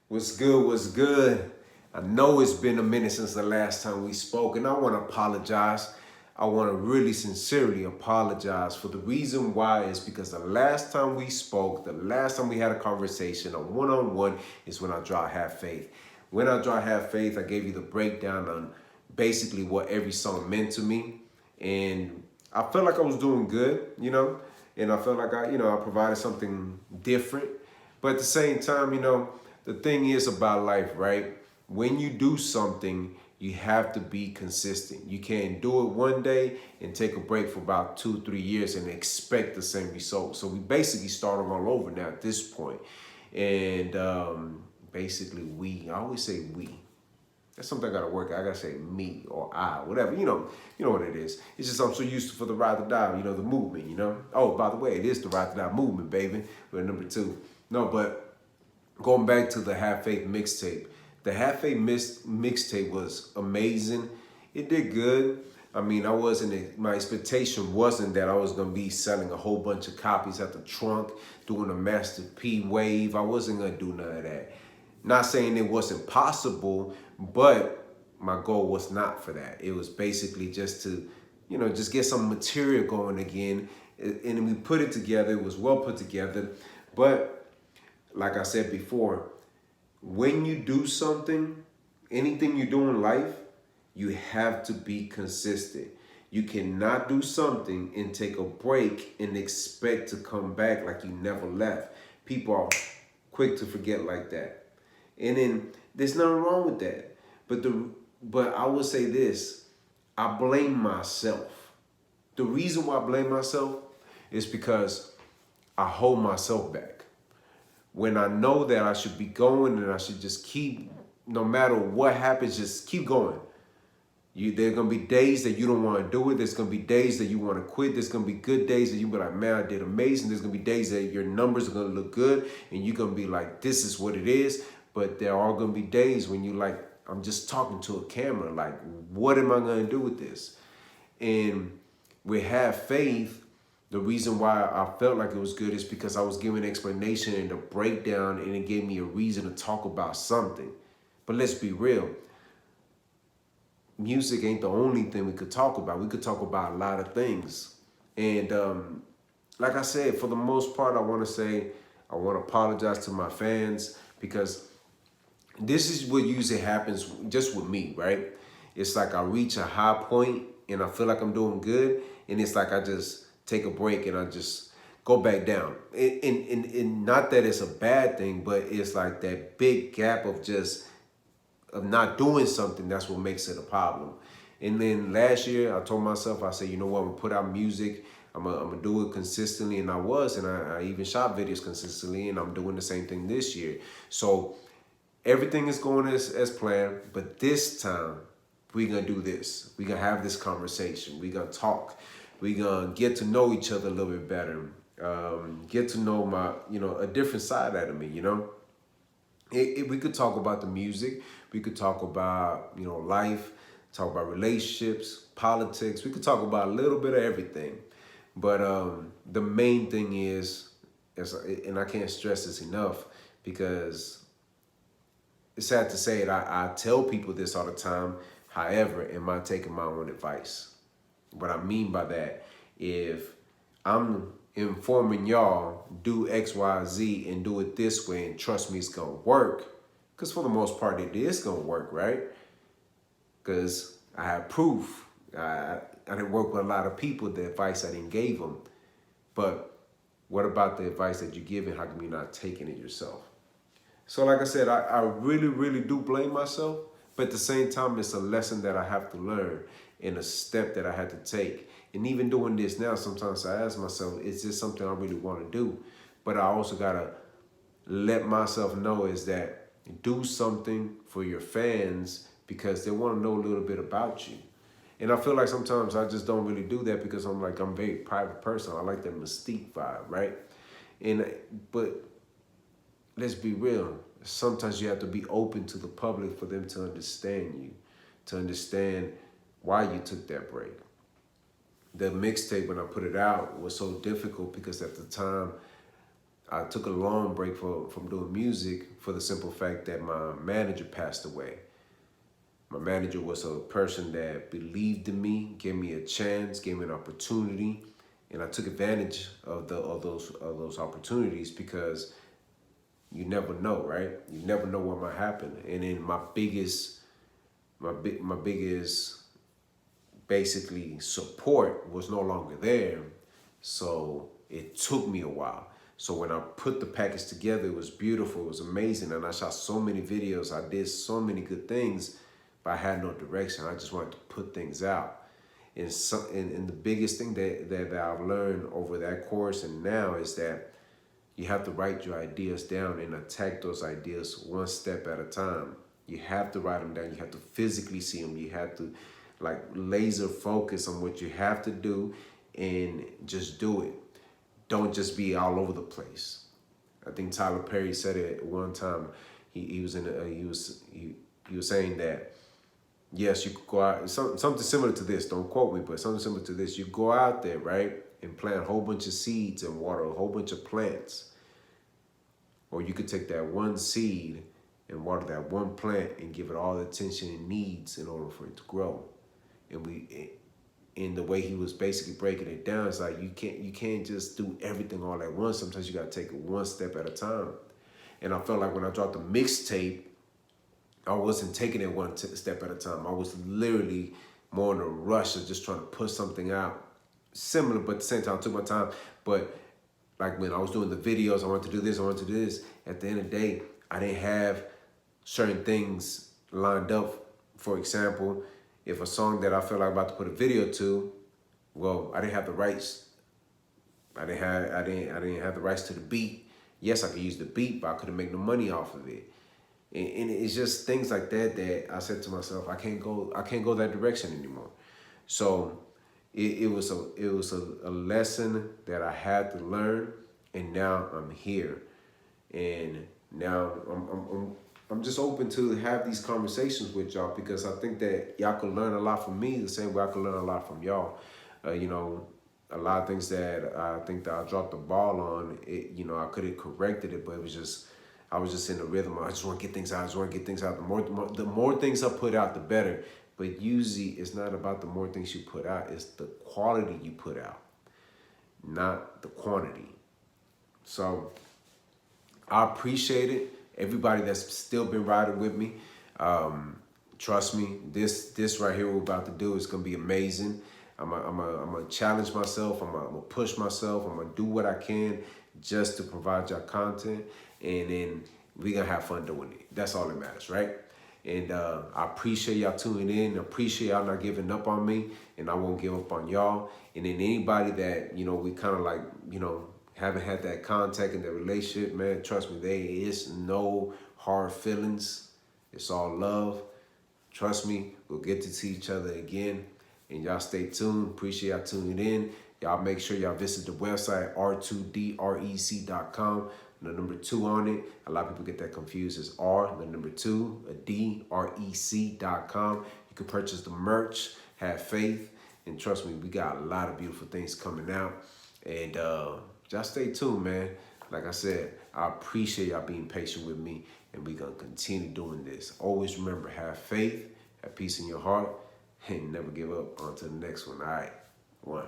What's good? What's good? I know it's been a minute since the last time we spoke, and I want to apologize. I want to really sincerely apologize for the reason why is because the last time we spoke, the last time we had a conversation, a one-on-one, is when I draw Have Faith. When I draw Have Faith, I gave you the breakdown on basically what every song meant to me, and I felt like I was doing good, and I felt like I provided something different. But at the same time, the thing is about life, right? When you do something, you have to be consistent. You can't do it one day and take a break for about 2, 3 years and expect the same result. So we basically starting all over now at this point. And basically, I always say we. That's something I gotta work. I gotta say me or I, whatever. You know what it is. It's just I'm so used to for the Ride to Die. The movement. Oh, by the way, it is the Ride to Die movement, baby. We're number 2. No, but going back to the Have Faith mixtape, the Have Faith mixtape was amazing. It did good. I mean, my expectation wasn't that I was gonna be selling a whole bunch of copies at the trunk, doing a Master P wave. I wasn't gonna do none of that. Not saying it wasn't possible, but my goal was not for that. It was basically just to, just get some material going again. And we put it together. It was well put together. But like I said before, when you do something, anything you do in life, you have to be consistent. You cannot do something and take a break and expect to come back like you never left. People are quick to forget like that. And then there's nothing wrong with that. But I will say this, I blame myself. The reason why I blame myself is because I hold myself back. When I know that I should be going and I should just keep, no matter what happens, just keep going. There are going to be days that you don't want to do it. There's going to be days that you want to quit. There's going to be good days that you be like, man, I did amazing. There's going to be days that your numbers are going to look good and you're going to be like, this is what it is. But there are going to be days when you like, I'm just talking to a camera. Like, what am I going to do with this? And with Have Faith, the reason why I felt like it was good is because I was giving an explanation and a breakdown, and it gave me a reason to talk about something. But let's be real. Music ain't the only thing we could talk about. We could talk about a lot of things. And like I said, for the most part, I want to apologize to my fans because this is what usually happens just with me, right? It's like I reach a high point and I feel like I'm doing good. And it's like I just take a break and I just go back down. And not that it's a bad thing, but it's like that big gap of not doing something. That's what makes it a problem. And then last year I told myself, I said, you know what, I'm gonna put out music. I'm gonna do it consistently. And I even shot videos consistently, and I'm doing the same thing this year. So everything is going as planned, but this time we're gonna do this. We're gonna have this conversation. We're gonna talk. We're gonna get to know each other a little bit better. Get to know a different side out of me, we could talk about the music. We could talk about, life, talk about relationships, politics. We could talk about a little bit of everything. But the main thing is, and I can't stress this enough because it's sad to say it, I tell people this all the time. However, am I taking my own advice? What I mean by that, if I'm informing y'all, do X, Y, Z and do it this way and trust me, it's going to work. Because for the most part, it is going to work, right? Because I have proof. I didn't work with a lot of people, the advice I didn't give them. But what about the advice that you're giving? How come you're not taking it yourself? So like I said, I really, really do blame myself. But at the same time, it's a lesson that I have to learn and a step that I had to take. And even doing this now, sometimes I ask myself, is this something I really want to do? But I also got to let myself know is that do something for your fans because they want to know a little bit about you. And I feel like sometimes I just don't really do that because I'm a very private person. I like that mystique vibe, right? But let's be real. Sometimes you have to be open to the public for them to understand you, to understand why you took that break. The mixtape, when I put it out, was so difficult because at the time I took a long break from doing music for the simple fact that my manager passed away. My manager was a person that believed in me, gave me a chance, gave me an opportunity, and I took advantage of those opportunities because you never know, right? You never know what might happen. And then my biggest basically support was no longer there, so it took me a while. So when I put the package together, it was beautiful, it was amazing, and I shot so many videos, I did so many good things, but I had no direction. I just wanted to put things out. And the biggest thing that I've learned over that course and now is that you have to write your ideas down and attack those ideas one step at a time. You have to write them down. You have to physically see them. You have to like laser focus on what you have to do and just do it. Don't just be all over the place. I think Tyler Perry said it one time. He was saying that yes, you could go out, something similar to this, don't quote me, but something similar to this. You go out there, right, and plant a whole bunch of seeds and water a whole bunch of plants. Or you could take that one seed and water that one plant and give it all the attention it needs in order for it to grow. And in the way he was basically breaking it down, it's like you can't just do everything all at once. Sometimes you gotta take it one step at a time. And I felt like when I dropped the mixtape, I wasn't taking it one step at a time. I was literally more in a rush of just trying to put something out. Similar, but at the same time, I took my time. But like when I was doing the videos, I wanted to do this, I wanted to do this. At the end of the day, I didn't have certain things lined up. For example, if a song that I felt like I'm about to put a video to, well, I didn't have the rights. I didn't have the rights to the beat. Yes, I could use the beat, but I couldn't make no money off of it. And it's just things like that I said to myself, I can't go that direction anymore. So it was a lesson that I had to learn, and now I'm here, and now I'm just open to have these conversations with y'all because I think that y'all can learn a lot from me the same way I can learn a lot from y'all. A lot of things that I think that I dropped the ball on, I could have corrected it, but it was just, I was just in the rhythm. I just want to get things out. I just want to get things out. The more things I put out, the better. But usually it's not about the more things you put out. It's the quality you put out, not the quantity. So I appreciate it. Everybody that's still been riding with me. Trust me, this right here we're about to do is going to be amazing. I'm gonna challenge myself. I'm gonna push myself. I'm gonna do what I can just to provide y'all content, and then we gonna have fun doing it. That's all that matters, right? And I appreciate y'all tuning in. I appreciate y'all not giving up on me, and I won't give up on y'all. And then anybody that we kind of like haven't had that contact in the relationship, man, trust me, there is no hard feelings. It's all love. Trust me, we'll get to see each other again. And y'all stay tuned. Appreciate y'all tuning in. Y'all make sure y'all visit the website, r2drec.com. The number 2 on it. A lot of people get that confused. It's R, the number 2, a D, rec.com. You can purchase the merch, have faith, and trust me, we got a lot of beautiful things coming out. And just stay tuned, man. Like I said, I appreciate y'all being patient with me, and we're going to continue doing this. Always remember, have faith, have peace in your heart, and never give up. On to the next one. All right. 1.